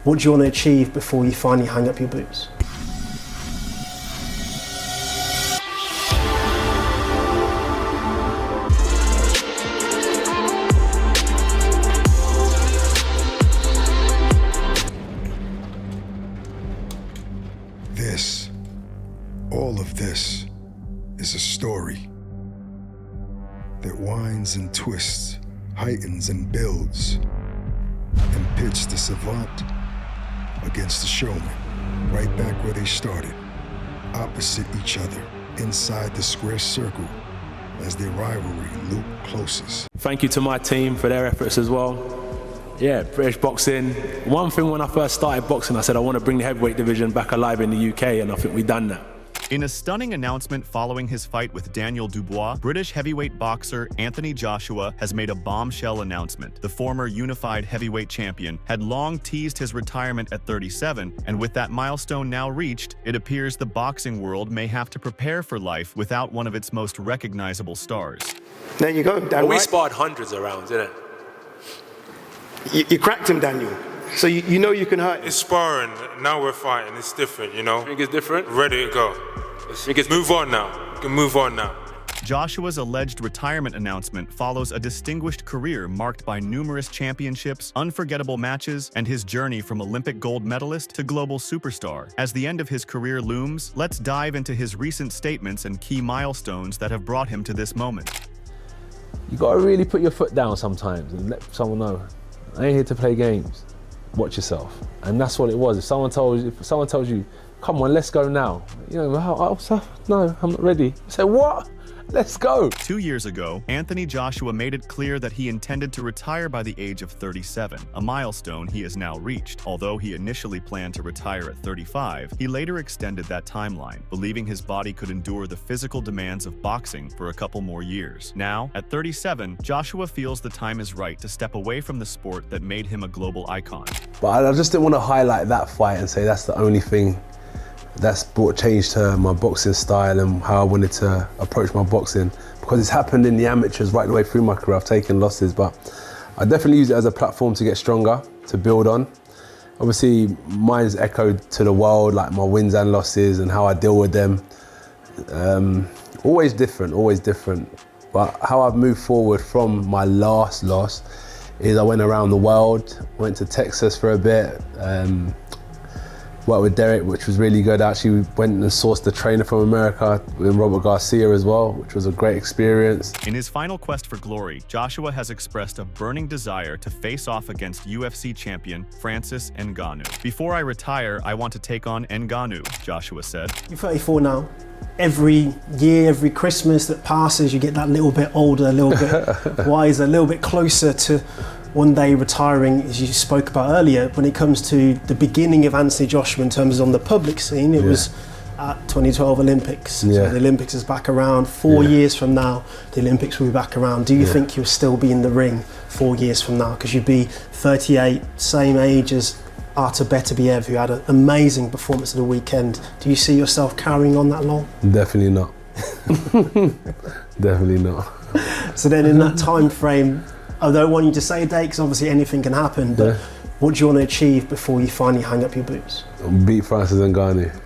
What do you want to achieve before you finally hang up your boots? All of this is a story that winds and twists, heightens and builds, and pits the savant against the showman, right back where they started, opposite each other, inside the square circle, as their rivalry looped closest. Thank you to my team for their efforts as well. Yeah, British boxing. One thing when I first started boxing, I said I want to bring the heavyweight division back alive in the UK, and I think we've done that. In a stunning announcement following his fight with Daniel Dubois, British heavyweight boxer Anthony Joshua has made a bombshell announcement. The former unified heavyweight champion had long teased his retirement at 37, and with that milestone now reached, it appears the boxing world may have to prepare for life without one of its most recognizable stars. There you go, Dan. Well, we sparred hundreds of rounds, didn't it? You cracked him, Daniel. So you know you can hurt him. It's sparring, now we're fighting, it's different, you know? You think it's different? Ready to go. Move on now. You can move on now. Joshua's alleged retirement announcement follows a distinguished career marked by numerous championships, unforgettable matches, and his journey from Olympic gold medalist to global superstar. As the end of his career looms, let's dive into his recent statements and key milestones that have brought him to this moment. You gotta really put your foot down sometimes and let someone know, I ain't here to play games. Watch yourself. And that's what it was. If someone tells you, come on, let's go now. You know, no, I'm not ready. I say, what? Let's go. 2 years ago, Anthony Joshua made it clear that he intended to retire by the age of 37, a milestone he has now reached. Although he initially planned to retire at 35, he later extended that timeline, believing his body could endure the physical demands of boxing for a couple more years. Now, at 37, Joshua feels the time is right to step away from the sport that made him a global icon. But I just didn't want to highlight that fight and say that's the only thing that's brought change to my boxing style and how I wanted to approach my boxing, because it's happened in the amateurs right the way through my career. I've taken losses, but I definitely use it as a platform to get stronger, to build on. Obviously, mine's echoed to the world, like my wins and losses and how I deal with them. Always different, always different. But how I've moved forward from my last loss is I went around the world, went to Texas for a bit, worked with Derek, which was really good. Actually, went and sourced the trainer from America with Robert Garcia as well, which was a great experience. In his final quest for glory, Joshua has expressed a burning desire to face off against UFC champion Francis Ngannou. Before I retire, I want to take on Ngannou, Joshua said. You're 34 now. Every year, every Christmas that passes, you get that little bit older, a little bit wiser, a little bit closer to one day retiring, as you spoke about earlier. When it comes to the beginning of Anthony Joshua in terms of on the public scene, it was at 2012 Olympics. So the Olympics is back around. 4 years from now, the Olympics will be back around. Do you think you'll still be in the ring 4 years from now? Because you'd be 38, same age as Artur Beterbiev, who had an amazing performance at the weekend. Do you see yourself carrying on that long? Definitely not. Definitely not. So then in that time frame, I don't want you to say a date because obviously anything can happen, but what do you want to achieve before you finally hang up your boots? Beat Francis Ngannou.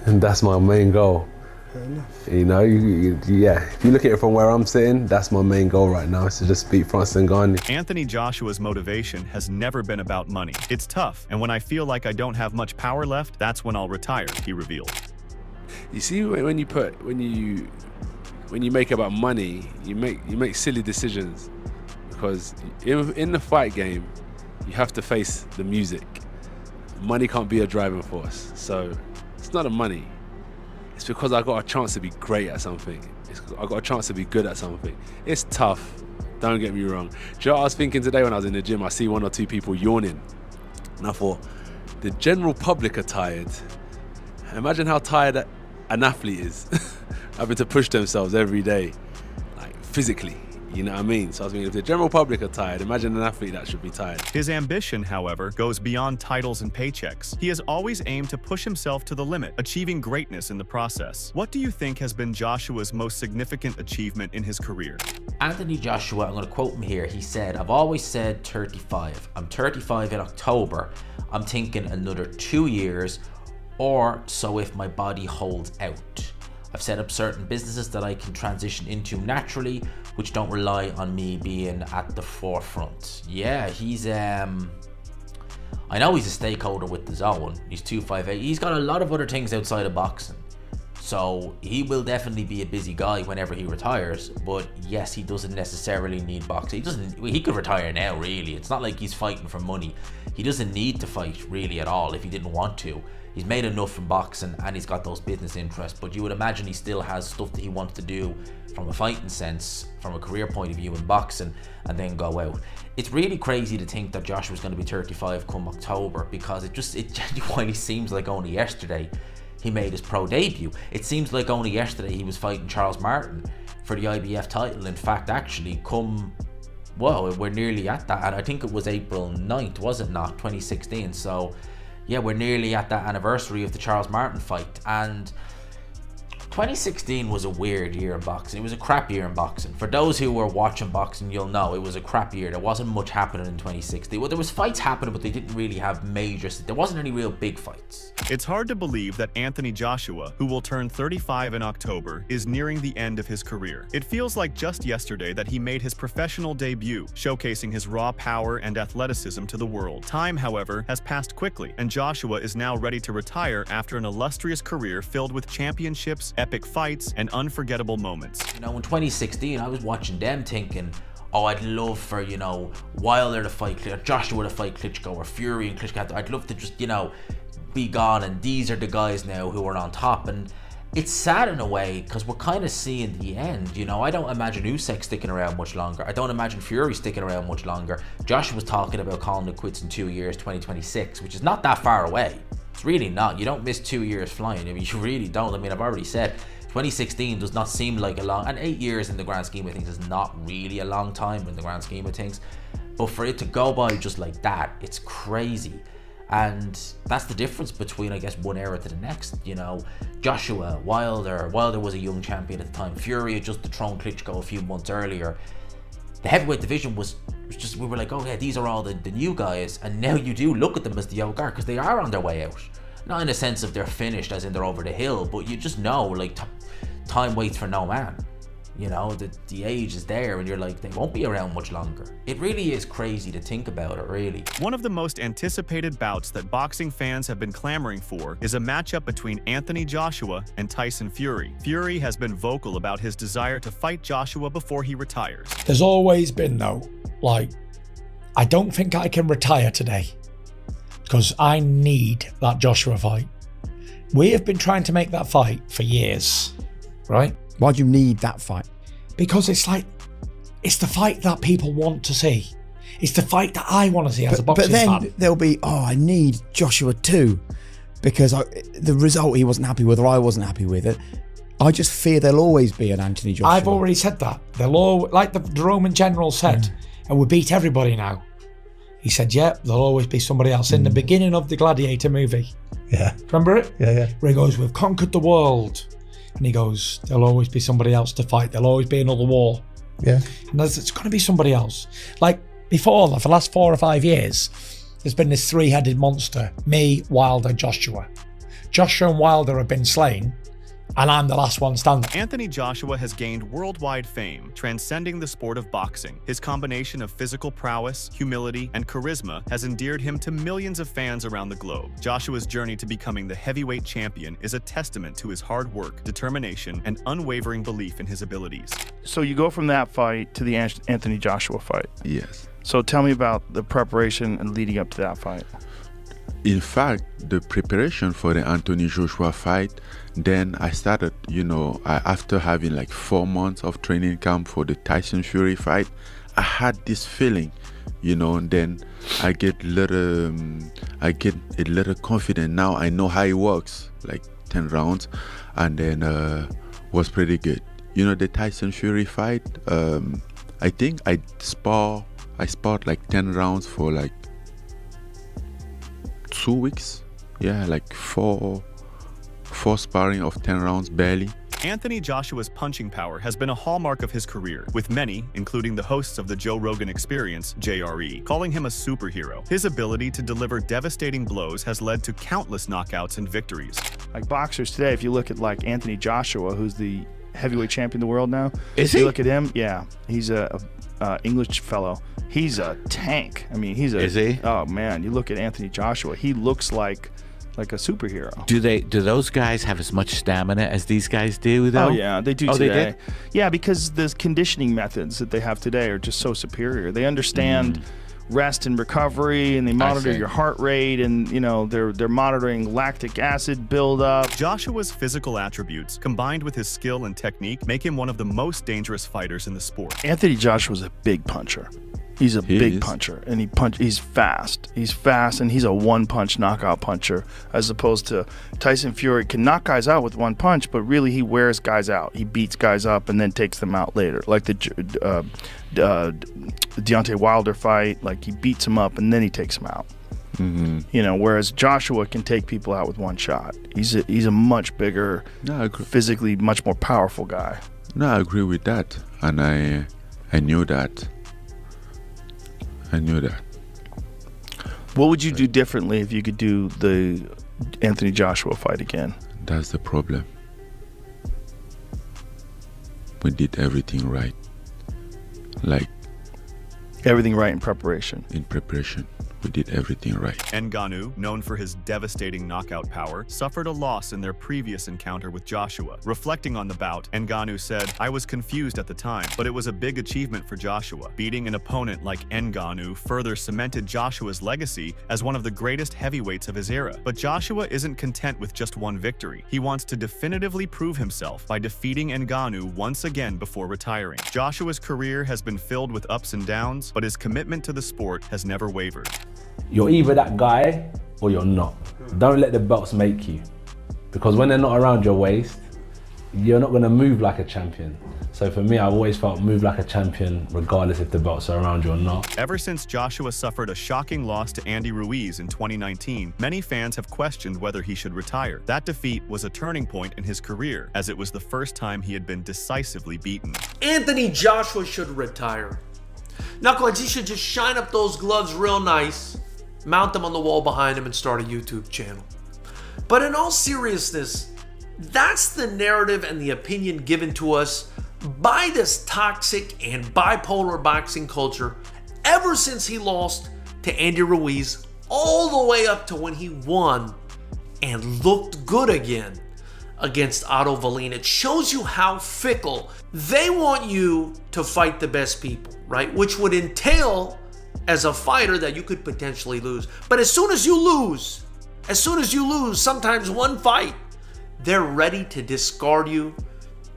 And that's my main goal. Fair enough. You know, if you look at it from where I'm sitting, that's my main goal right now, is to just beat Francis Ngannou. Anthony Joshua's motivation has never been about money. It's tough, and when I feel like I don't have much power left, that's when I'll retire, he revealed. You see, when you make about money, you make silly decisions. Because in the fight game, you have to face the music. Money can't be a driving force. So it's not the money. It's because I got a chance to be great at something. I got a chance to be good at something. It's tough, don't get me wrong. Do you know what I was thinking today when I was in the gym? I see 1 or 2 people yawning. And I thought, the general public are tired. Imagine how tired an athlete is, having to push themselves every day, like physically. You know what I mean? So I was thinking, if the general public are tired, imagine an athlete that should be tired. His ambition, however, goes beyond titles and paychecks. He has always aimed to push himself to the limit, achieving greatness in the process. What do you think has been Joshua's most significant achievement in his career? Anthony Joshua, I'm going to quote him here. He said, "I've always said 35. I'm 35 in October. I'm thinking another 2 years or so if my body holds out. I've set up certain businesses that I can transition into naturally, which don't rely on me being at the forefront." Yeah, he's I know he's a stakeholder with the zone. He's 258. He's got a lot of other things outside of boxing. So he will definitely be a busy guy whenever he retires. But yes, he doesn't necessarily need boxing. He could retire now, really. It's not like he's fighting for money. He doesn't need to fight really at all if he didn't want to. He's made enough from boxing and he's got those business interests, but you would imagine he still has stuff that he wants to do from a fighting sense, from a career point of view in boxing, and then go out. It's really crazy to think that Joshua's going to be 35 come October, because it genuinely seems like only yesterday he made his pro debut. It seems like only yesterday he was fighting Charles Martin for the IBF title. In fact, actually, we're nearly at that, and I think it was April 9th, was it not, 2016, so yeah, we're nearly at that anniversary of the Charles Martin fight. And 2016 was a weird year in boxing. It was a crap year in boxing. For those who were watching boxing, you'll know it was a crap year. There wasn't much happening in 2016. Well, there was fights happening, but they didn't really have there wasn't any real big fights. It's hard to believe that Anthony Joshua, who will turn 35 in October, is nearing the end of his career. It feels like just yesterday that he made his professional debut, showcasing his raw power and athleticism to the world. Time, however, has passed quickly, and Joshua is now ready to retire after an illustrious career filled with championships, epic fights, and unforgettable moments. You know, in 2016, I was watching them thinking, oh, I'd love for, Wilder to fight Joshua to fight Klitschko, or Fury and Klitschko. I'd love to just, be gone, and these are the guys now who are on top. And it's sad in a way, because we're kind of seeing the end. I don't imagine Usyk sticking around much longer. I don't imagine Fury sticking around much longer. Joshua was talking about calling it quits in 2 years, 2026, which is not that far away. It's really not. You don't miss 2 years flying. You really don't. I've already said 2016 does not seem like a long, and 8 years in the grand scheme of things is not really a long time in the grand scheme of things. But for it to go by just like that, it's crazy. And that's the difference between, I guess, one era to the next. Joshua, Wilder was a young champion at the time. Fury had just dethroned Klitschko a few months earlier. The heavyweight division was just, we were like, oh yeah, these are all the new guys. And now you do look at them as the old guard, because they are on their way out. Not in a sense of they're finished, as in they're over the hill, but you just know, like, time waits for no man. The age is there, and you're like, they won't be around much longer. It really is crazy to think about it, really. One of the most anticipated bouts that boxing fans have been clamoring for is a matchup between Anthony Joshua and Tyson Fury. Fury has been vocal about his desire to fight Joshua before he retires. There's always been, though, I don't think I can retire today, because I need that Joshua fight. We have been trying to make that fight for years, right? Why do you need that fight? Because it's the fight that people want to see. It's the fight that I want to see as a boxing fan. But then there'll be, I need Joshua too, because the result he wasn't happy with, or I wasn't happy with it. I just fear there'll always be an Anthony Joshua. I've already said that. Like the Roman general said, and we beat everybody now. He said, there'll always be somebody else. In the beginning of the Gladiator movie. Yeah. Remember it? Yeah. Where he goes, we've conquered the world. And he goes, there'll always be somebody else to fight. There'll always be another war. Yeah. And it's going to be somebody else. Like before that, for the last 4 or 5 years, there's been this three-headed monster. Me, Wilder, Joshua. Joshua and Wilder have been slain, and I'm the last one standing. Anthony Joshua has gained worldwide fame, transcending the sport of boxing. His combination of physical prowess, humility, and charisma has endeared him to millions of fans around the globe. Joshua's journey to becoming the heavyweight champion is a testament to his hard work, determination, and unwavering belief in his abilities. So you go from that fight to the Anthony Joshua fight. Yes. So tell me about the preparation and leading up to that fight. In fact, the preparation for the Anthony Joshua fight, then I started, after having like 4 months of training camp for the Tyson Fury fight, I had this feeling, and then I get a little confident. Now I know how it works, like 10 rounds, and then was pretty good. The Tyson Fury fight, I think I sparred like 10 rounds for like 2 weeks. Yeah, like four sparring of 10 rounds barely. Anthony Joshua's punching power has been a hallmark of his career, with many, including the hosts of the Joe Rogan Experience, JRE, calling him a superhero. His ability to deliver devastating blows has led to countless knockouts and victories. Like boxers today, if you look at like Anthony Joshua, who's the heavyweight champion of the world now. Is he? You look at him, yeah. He's a English fellow. He's a tank. I mean, he's a... Is he? Oh, man. You look at Anthony Joshua, he looks like a superhero. Do those guys have as much stamina as these guys do, though? Oh, yeah, they do today. They did? Yeah, because the conditioning methods that they have today are just so superior. They understand rest and recovery, and they monitor your heart rate, and you know they're monitoring lactic acid buildup. Joshua's physical attributes, combined with his skill and technique, make him one of the most dangerous fighters in the sport. Anthony Joshua's a big puncher. He's a big puncher, and he's fast. He's fast, and he's a one-punch knockout puncher, as opposed to Tyson Fury can knock guys out with one punch, but really he wears guys out. He beats guys up and then takes them out later, like the Deontay Wilder fight. Like he beats them up and then he takes them out. Mm-hmm. You know, whereas Joshua can take people out with one shot. He's a much bigger, physically much more powerful guy. No, I agree with that, and I knew that. What would you do differently if you could do the Anthony Joshua fight again? That's the problem. We did everything right. Like everything right in preparation. In preparation. We did everything right. Ngannou, known for his devastating knockout power, suffered a loss in their previous encounter with Joshua. Reflecting on the bout, Ngannou said, "I was confused at the time, but it was a big achievement for Joshua. Beating an opponent like Ngannou further cemented Joshua's legacy as one of the greatest heavyweights of his era. But Joshua isn't content with just one victory. He wants to definitively prove himself by defeating Ngannou once again before retiring. Joshua's career has been filled with ups and downs, but his commitment to the sport has never wavered." You're either that guy or you're not. Don't let the belts make you. Because when they're not around your waist, you're not gonna move like a champion. So for me, I've always felt move like a champion regardless if the belts are around you or not. Ever since Joshua suffered a shocking loss to Andy Ruiz in 2019, many fans have questioned whether he should retire. That defeat was a turning point in his career, as it was the first time he had been decisively beaten. Anthony Joshua should retire. Knuckleheads, he should just shine up those gloves real nice, mount them on the wall behind him, and start a YouTube channel. But in all seriousness, that's the narrative and the opinion given to us by this toxic and bipolar boxing culture ever since he lost to Andy Ruiz, all the way up to when he won and looked good again against Otto Wallin. It shows you how fickle they want you to fight the best people, right? Which would entail, as a fighter, that you could potentially lose. But as soon as you lose, sometimes one fight, they're ready to discard you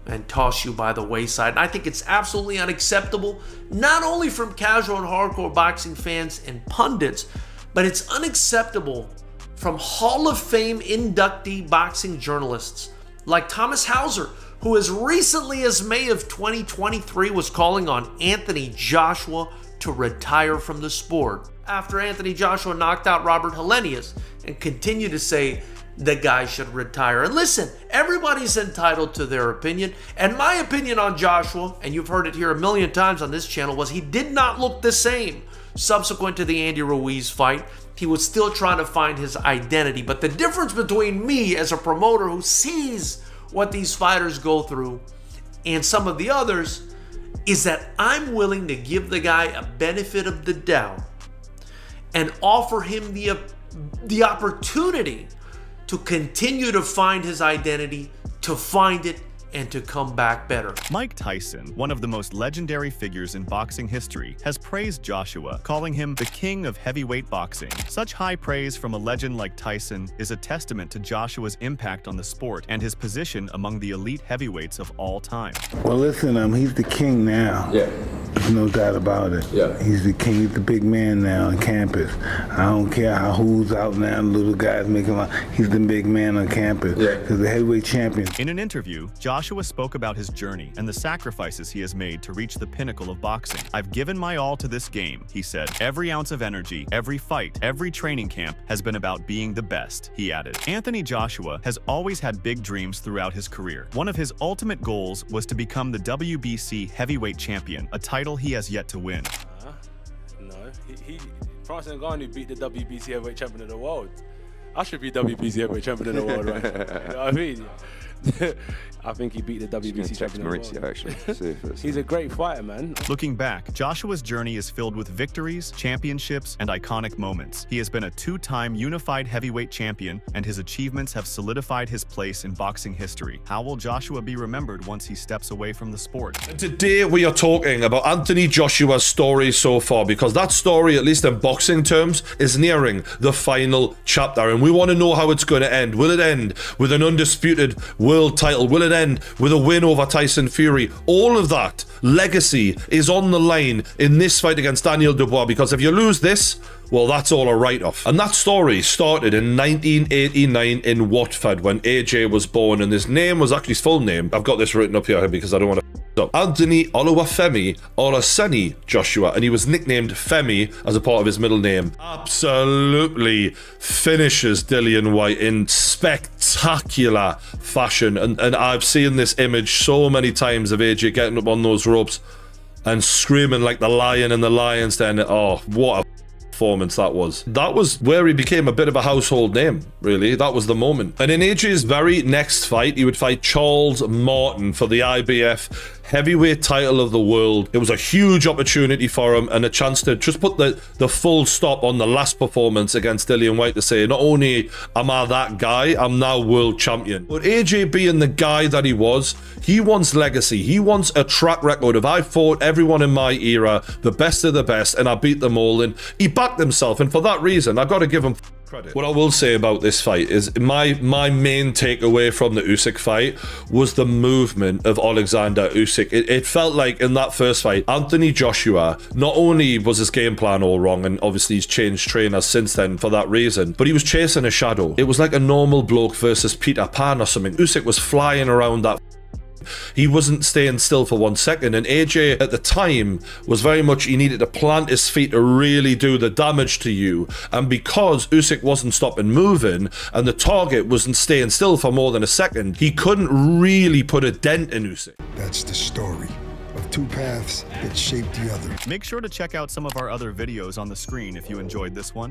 and toss you by the wayside. And I think it's absolutely unacceptable, not only from casual and hardcore boxing fans and pundits, but it's unacceptable from Hall of Fame inductee boxing journalists like Thomas Hauser, who as recently as May of 2023 was calling on Anthony Joshua to retire from the sport after Anthony Joshua knocked out Robert Helenius, and continue to say the guy should retire. And listen, everybody's entitled to their opinion, and my opinion on Joshua, and you've heard it here a million times on this channel, was he did not look the same subsequent to the Andy Ruiz fight. He was still trying to find his identity. But the difference between me as a promoter who sees what these fighters go through and some of the others is that I'm willing to give the guy a benefit of the doubt and offer him the opportunity to continue to find his identity, to find it, and to come back better. Mike Tyson, one of the most legendary figures in boxing history, has praised Joshua, calling him the king of heavyweight boxing. Such high praise from a legend like Tyson is a testament to Joshua's impact on the sport and his position among the elite heavyweights of all time. Well, listen, he's the king now. Yeah. There's no doubt about it. Yeah. He's the king, he's the big man now on campus. I don't care who's out now, little guys make him out. He's the big man on campus. Yeah. He's the heavyweight champion. In an interview, Joshua Joshua spoke about his journey and the sacrifices he has made to reach the pinnacle of boxing. "I've given my all to this game," he said. "Every ounce of energy, every fight, every training camp has been about being the best," he added. Anthony Joshua has always had big dreams throughout his career. One of his ultimate goals was to become the WBC heavyweight champion, a title he has yet to win. No, Francis Ngannou beat the WBC heavyweight champion of the world. I should be WBC heavyweight champion of the world, right? You know what I mean? I think he beat the WBC champion of the world. Actually. He's a great fighter, man. Looking back, Joshua's journey is filled with victories, championships, and iconic moments. He has been a two-time unified heavyweight champion, and his achievements have solidified his place in boxing history. How will Joshua be remembered once he steps away from the sport? And today we are talking about Anthony Joshua's story so far, because that story, at least in boxing terms, is nearing the final chapter, and we want to know how it's going to end. Will it end with an undisputed world title? Will it end with a win over Tyson Fury? All of that legacy is on the line in this fight against Daniel Dubois, because if you lose this, well, that's all a write-off. And that story started in 1989 in Watford when AJ was born, and his name was actually his full name. I've got this written up here because I don't want to up. Anthony Oluwafemi Olaseni Joshua, and he was nicknamed Femi as a part of his middle name. Absolutely finishes Dillian Whyte in spectacular fashion, and I've seen this image so many times of AJ getting up on those ropes and screaming like the lion in the lion's den. Oh, what a performance that was. That was where he became a bit of a household name, really. That was the moment. And in AJ's very next fight, he would fight Charles Martin for the IBF heavyweight title of the world. It was a huge opportunity for him and a chance to just put the full stop on the last performance against Dillian Whyte, to say, not only am I that guy, I'm now world champion. But AJ, being the guy that he was, he wants legacy. He wants a track record of, I fought everyone in my era, the best of the best, and I beat them all. And he backed himself, and for that reason, I got to give him credit. What I will say about this fight is my main takeaway from the Usyk fight was the movement of Alexander Usyk. It felt like in that first fight, Anthony Joshua, not only was his game plan all wrong, and obviously he's changed trainers since then for that reason, but he was chasing a shadow. It was like a normal bloke versus Peter Pan or something. Usyk was flying around that. He wasn't staying still for 1 second, and AJ at the time was very much, he needed to plant his feet to really do the damage to you, and because Usyk wasn't stopping moving and the target wasn't staying still for more than a second, he couldn't really put a dent in Usyk. That's the story of two paths that shaped the other. Make sure to check out some of our other videos on the screen if you enjoyed this one.